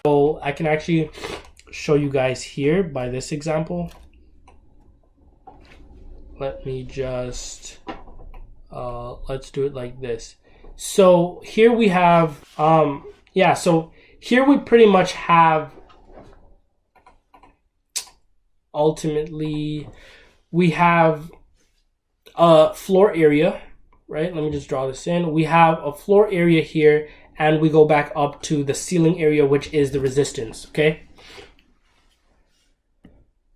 So I can actually show you guys here by this example. Let me just let's do it like this. So here we have so here we pretty much have, ultimately we have a floor area, right? Let me just draw this in. We have a floor area here, and we go back up to the ceiling area, which is the resistance, okay?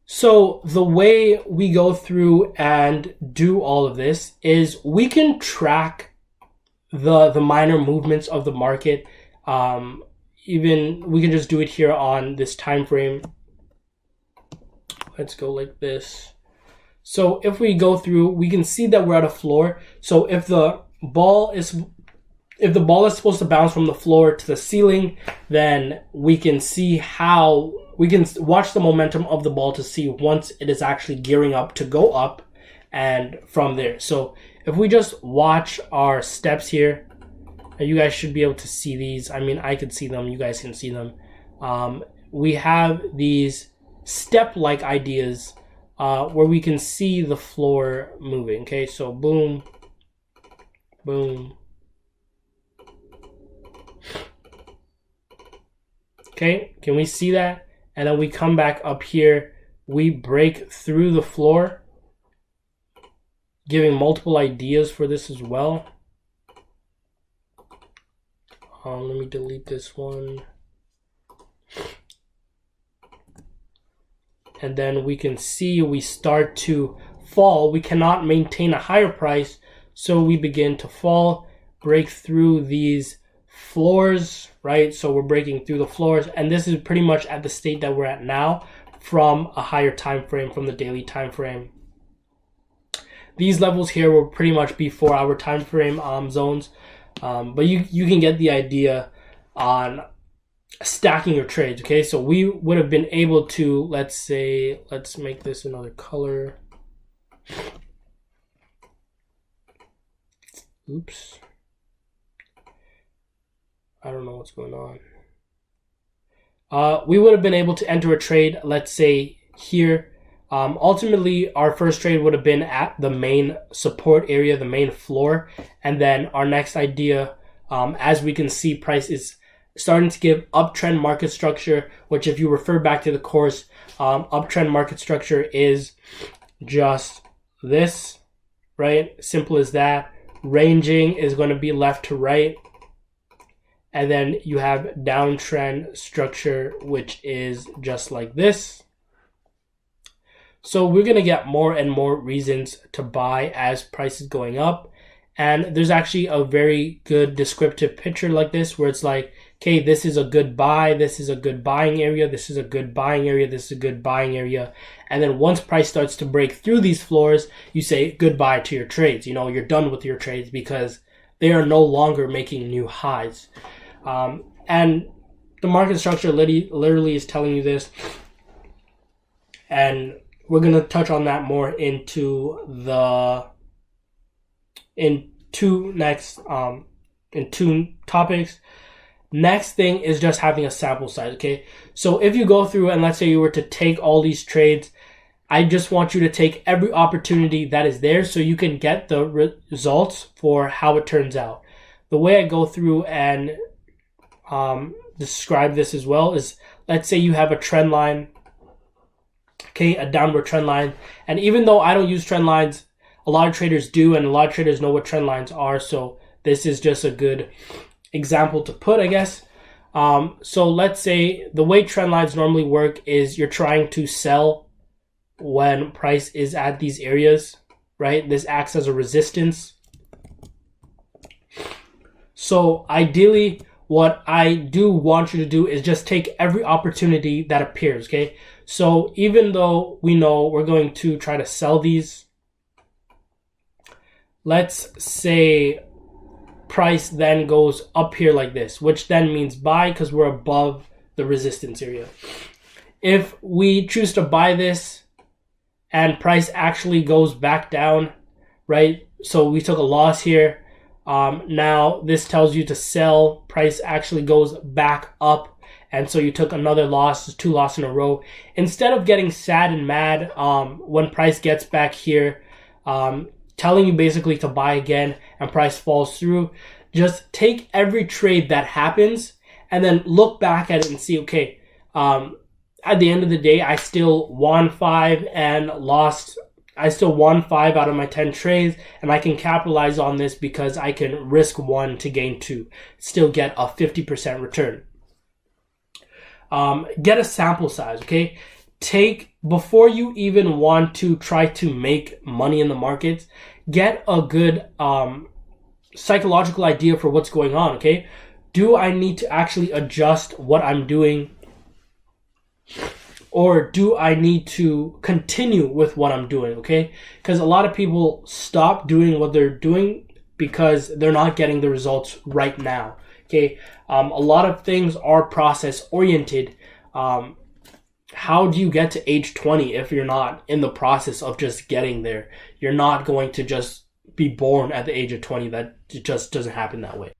So the way we go through and do all of this is we can track the minor movements of the market. Even we can just do it here on this time frame. Let's go like this. So if we go through, we can see that we're at a floor. So if the ball is supposed to bounce from the floor to the ceiling, then we can see how we can watch the momentum of the ball to see once it is actually gearing up to go up, and from there. So if we just watch our steps here, you guys should be able to see these. I mean, I can see them, you guys can see them. We have these step-like ideas where we can see the floor moving. Okay, so boom, boom. Okay, can we see that? And then we come back up here, we break through the floor, giving multiple ideas for this as well. Let me delete this one. And then we can see we start to fall. We cannot maintain a higher price, so we begin to fall, break through these floors, right? So we're breaking through the floors, and this is pretty much at the state that we're at now from a higher time frame, from the daily time frame. These levels here will pretty much be 4-hour time frame zones, but you can get the idea on stacking your trades. Okay, so we would have been able to, let's make this another color. Oops, I don't know what's going on. We would have been able to enter a trade, let's say here. Ultimately, our first trade would have been at the main support area, the main floor. And then our next idea, as we can see, price is starting to give uptrend market structure, which if you refer back to the course, uptrend market structure is just this, right? Simple as that. Ranging is going to be left to right. And then you have downtrend structure, which is just like this. So we're going to get more and more reasons to buy as price is going up. And there's actually a very good descriptive picture like this, where it's like, okay, this is a good buy, this is a good buying area, this is a good buying area, this is a good buying area. And then once price starts to break through these floors, you say goodbye to your trades. You know, you're done with your trades because they are no longer making new highs. And the market structure literally is telling you this. And we're going to touch on that more in two topics. Next thing is just having a sample size, okay? So if you go through and let's say you were to take all these trades, I just want you to take every opportunity that is there so you can get the results for how it turns out. The way I go through and describe this as well is, let's say you have a trend line, okay, a downward trend line. And even though I don't use trend lines, a lot of traders do, and a lot of traders know what trend lines are. So this is just a good example to put, I guess. So let's say the way trend lines normally work is you're trying to sell when price is at these areas, right? This acts as a resistance. So ideally, what I do want you to do is just take every opportunity that appears, okay? So even though we know we're going to try to sell these, let's say price then goes up here like this, which then means buy because we're above the resistance area. If we choose to buy this and price actually goes back down, right? So we took a loss here. Now this tells you to sell, price actually goes back up, and so you took another loss, 2 losses in a row. Instead of getting sad and mad when price gets back here, telling you basically to buy again and price falls through, just take every trade that happens and then look back at it and see, okay, at the end of the day, I still won 5 and lost. I still won 5 out of my 10 trades, and I can capitalize on this because I can risk 1 to gain 2, still get a 50% return. Get a sample size, okay? Before you even want to try to make money in the markets, get a good psychological idea for what's going on, okay? Do I need to actually adjust what I'm doing, or do I need to continue with what I'm doing, okay? Because a lot of people stop doing what they're doing because they're not getting the results right now, okay? A lot of things are process oriented. How do you get to age 20 if you're not in the process of just getting there? You're not going to just be born at the age of 20. That just doesn't happen that way.